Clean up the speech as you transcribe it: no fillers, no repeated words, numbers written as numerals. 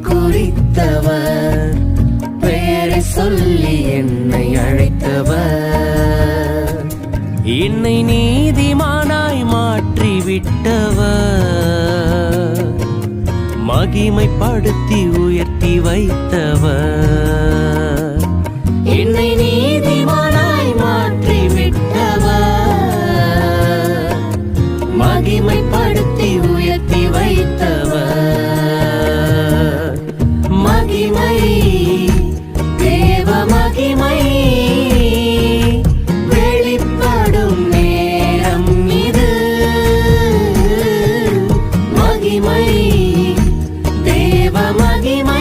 குறித்தவர், பெயரை சொல்லி என்னை அழைத்தவர், என்னை நீதிமானாய் மாற்றிவிட்டவர், மகிமைப்படுத்தி உயர்த்தி வைத்தவர், என்னை நீதிமானாய் மாற்றிவிட்டவர், மகிமைப்படுத்தி உயர்த்தி வைத்தவர். மகிமை, தேவ மகிமை வெளிப்படும் நேரம் இது. மகிமை, தேவ மகிமை